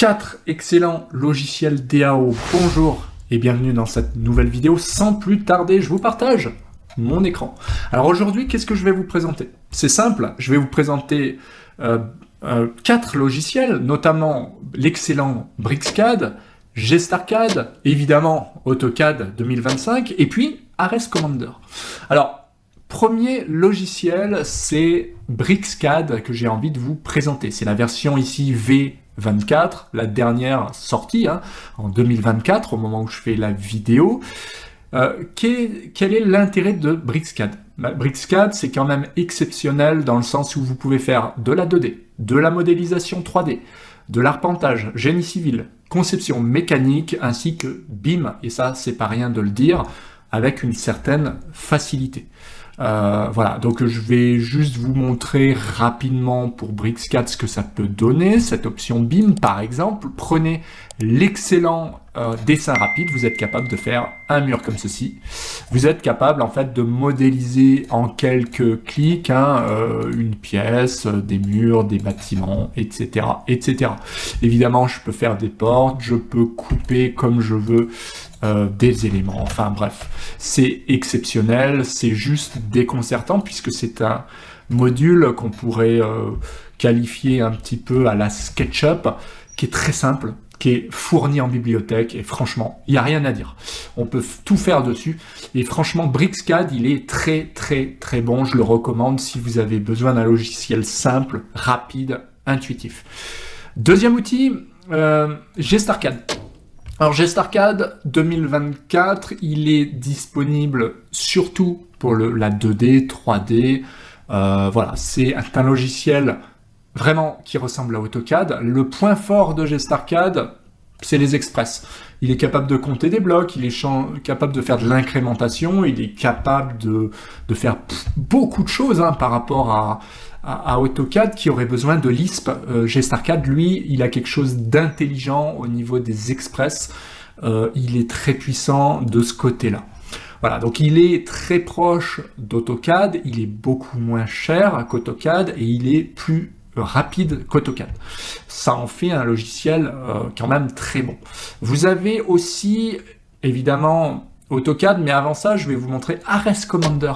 4 excellents logiciels DAO. Bonjour et bienvenue dans cette nouvelle vidéo. Sans plus tarder, je vous partage mon écran. Alors aujourd'hui, qu'est-ce que je vais vous présenter? C'est simple, je vais vous présenter 4 logiciels, notamment l'excellent BricsCAD, GestArcade, évidemment AutoCAD 2025, et puis Ares Commander. Alors, premier logiciel, c'est BricsCAD que j'ai envie de vous présenter. C'est la version ici V24, la dernière sortie en 2024, au moment où je fais la vidéo. Quel est l'intérêt de BricsCAD? BricsCAD, c'est quand même exceptionnel dans le sens où vous pouvez faire de la 2D, de la modélisation 3D, de l'arpentage, génie civil, conception mécanique, ainsi que BIM, et ça, c'est pas rien de le dire, avec une certaine facilité. Voilà, donc je vais juste vous montrer rapidement pour BricsCAD ce que ça peut donner, cette option BIM par exemple. Prenez l'excellent dessin rapide, vous êtes capable de faire un mur comme ceci. Vous êtes capable en fait de modéliser en quelques clics une pièce, des murs, des bâtiments, etc., etc. Évidemment, je peux faire des portes, je peux couper comme je veux des éléments, enfin bref, c'est exceptionnel, c'est juste déconcertant puisque c'est un module qu'on pourrait qualifier un petit peu à la SketchUp, qui est très simple, qui est fourni en bibliothèque, et franchement, il n'y a rien à dire. On peut tout faire dessus, et franchement, BricsCAD, il est très très très bon, je le recommande si vous avez besoin d'un logiciel simple, rapide, intuitif. Deuxième outil, GestArcade. Alors GestArcade 2024, il est disponible surtout pour la 2D, 3D. Voilà, c'est un logiciel vraiment qui ressemble à AutoCAD. Le point fort de GestArcade, c'est les express. Il est capable de compter des blocs, il est capable de faire de l'incrémentation, il est capable de faire beaucoup de choses par rapport à AutoCAD qui aurait besoin de Lisp. GestArcade, lui, il a quelque chose d'intelligent au niveau des express. Il est très puissant de ce côté-là. Voilà, donc il est très proche d'AutoCAD, il est beaucoup moins cher qu'AutoCAD et il est plus rapide qu'AutoCAD. Ça en fait un logiciel quand même très bon. Vous avez aussi, évidemment, AutoCAD, mais avant ça, je vais vous montrer Ares Commander.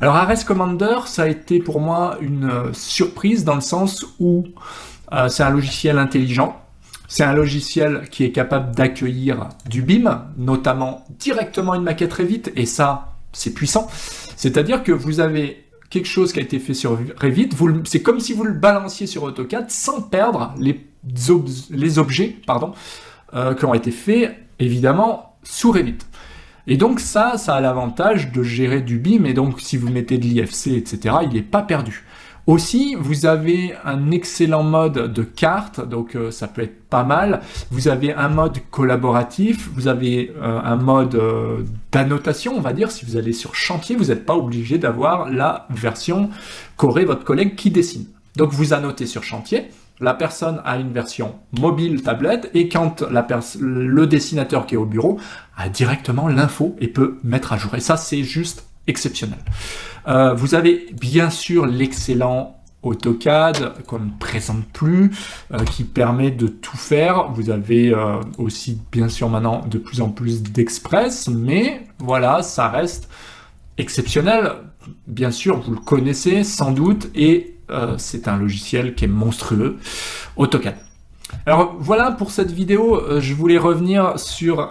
Alors Ares Commander, ça a été pour moi une surprise dans le sens où c'est un logiciel intelligent. C'est un logiciel qui est capable d'accueillir du BIM, notamment directement une maquette Revit, et ça, c'est puissant. C'est-à-dire que vous avez quelque chose qui a été fait sur Revit, c'est comme si vous le balanciez sur AutoCAD sans perdre les objets qui ont été faits, évidemment, sous Revit. Et donc ça a l'avantage de gérer du BIM, et donc si vous mettez de l'IFC, etc., il n'est pas perdu. Aussi, vous avez un excellent mode de carte, donc ça peut être pas mal. Vous avez un mode collaboratif, vous avez un mode d'annotation, on va dire. Si vous allez sur chantier, vous n'êtes pas obligé d'avoir la version qu'aurait votre collègue qui dessine. Donc vous annotez sur chantier, la personne a une version mobile, tablette, et quand le dessinateur qui est au bureau a directement l'info et peut mettre à jour. Et ça, c'est juste exceptionnel. Vous avez bien sûr l'excellent AutoCAD qu'on ne présente plus, qui permet de tout faire. Vous avez aussi bien sûr maintenant de plus en plus d'express, mais voilà, ça reste exceptionnel. Bien sûr, vous le connaissez sans doute, et c'est un logiciel qui est monstrueux, AutoCAD. Alors voilà pour cette vidéo, je voulais revenir sur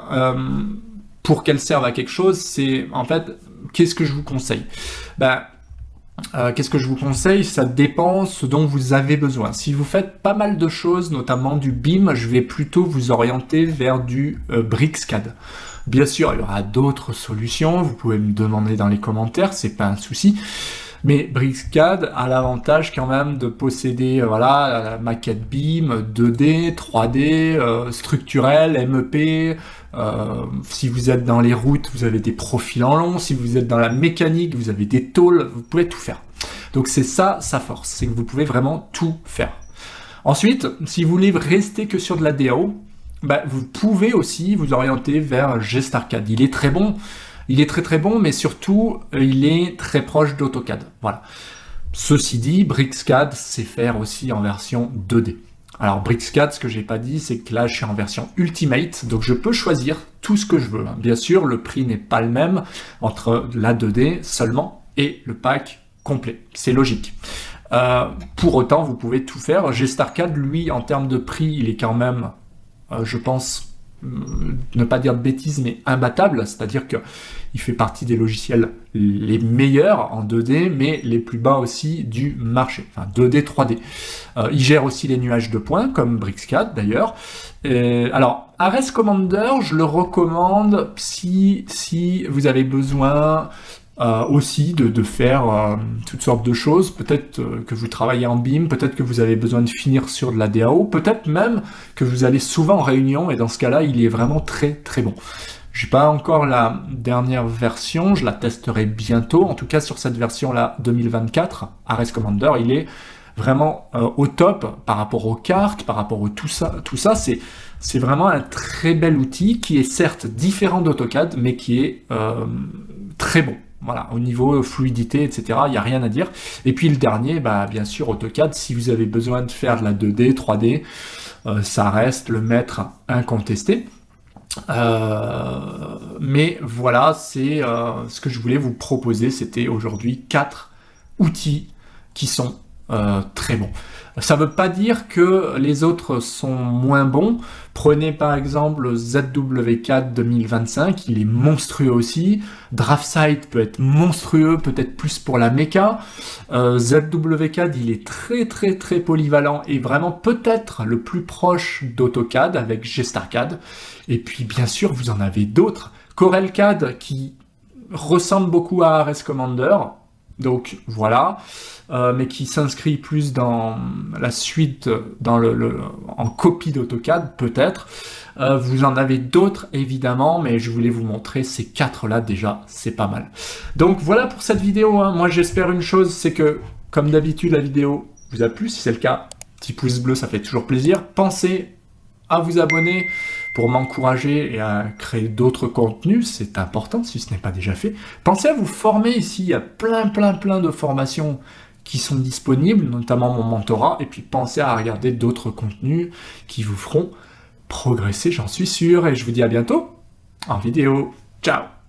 pour qu'elle serve à quelque chose. C'est en fait, qu'est-ce que je vous conseille? Qu'est-ce que je vous conseille? Ça dépend ce dont vous avez besoin. Si vous faites pas mal de choses, notamment du BIM, je vais plutôt vous orienter vers du BricsCAD. Bien sûr, il y aura d'autres solutions, vous pouvez me demander dans les commentaires, c'est pas un souci. Mais BricsCAD a l'avantage quand même de posséder la maquette BIM, 2D, 3D, structurelle, MEP. Si vous êtes dans les routes, vous avez des profils en long. Si vous êtes dans la mécanique, vous avez des tôles. Vous pouvez tout faire. Donc c'est ça sa force, c'est que vous pouvez vraiment tout faire. Ensuite, si vous voulez rester que sur de la DAO, vous pouvez aussi vous orienter vers GestArcade. Il est très bon. Il est très très bon, mais surtout, il est très proche d'AutoCAD. Voilà. Ceci dit, BricsCAD sait faire aussi en version 2D. Alors BricsCAD, ce que j'ai pas dit, c'est que là je suis en version Ultimate, donc je peux choisir tout ce que je veux. Bien sûr, le prix n'est pas le même entre la 2D seulement et le pack complet. C'est logique. Pour autant, vous pouvez tout faire. G-StarCAD, lui, en termes de prix, il est quand même, je pense, ne pas dire de bêtises, mais imbattable, c'est-à-dire qu'il fait partie des logiciels les meilleurs en 2D, mais les plus bas aussi du marché, enfin 2D, 3D. Il gère aussi les nuages de points, comme BricsCAD d'ailleurs. Alors, Ares Commander, je le recommande si vous avez besoin aussi de faire toutes sortes de choses, peut-être que vous travaillez en BIM, peut-être que vous avez besoin de finir sur de la DAO, peut-être même que vous allez souvent en réunion, et dans ce cas-là, il est vraiment très très bon. J'ai pas encore la dernière version, je la testerai bientôt, en tout cas sur cette version-là 2024, Ares Commander, il est vraiment au top par rapport aux cartes, par rapport à tout ça, c'est vraiment un très bel outil qui est certes différent d'AutoCAD, mais qui est très bon. Voilà, au niveau fluidité, etc., il n'y a rien à dire. Et puis le dernier, bah, bien sûr, AutoCAD, si vous avez besoin de faire de la 2D, 3D, ça reste le maître incontesté. Mais voilà, c'est ce que je voulais vous proposer. C'était aujourd'hui 4 outils qui sont très bons. Ça ne veut pas dire que les autres sont moins bons. Prenez par exemple ZWCAD 2025, il est monstrueux aussi. DraftSight peut être monstrueux, peut-être plus pour la méca. ZWCAD, il est très très très polyvalent et vraiment peut-être le plus proche d'AutoCAD avec G-StarCAD. Et puis bien sûr, vous en avez d'autres. CorelCAD qui ressemble beaucoup à Ares Commander. Donc voilà, mais qui s'inscrit plus dans la suite, en copie d'AutoCAD peut-être. Vous en avez d'autres évidemment, mais je voulais vous montrer ces 4-là déjà, c'est pas mal. Donc voilà pour cette vidéo, hein. Moi j'espère une chose, c'est que comme d'habitude la vidéo vous a plu. Si c'est le cas, petit pouce bleu, ça fait toujours plaisir. Pensez à vous abonner pour m'encourager et à créer d'autres contenus, c'est important si ce n'est pas déjà fait. Pensez à vous former ici, il y a plein de formations qui sont disponibles, notamment mon mentorat, et puis pensez à regarder d'autres contenus qui vous feront progresser, j'en suis sûr, et je vous dis à bientôt en vidéo. Ciao!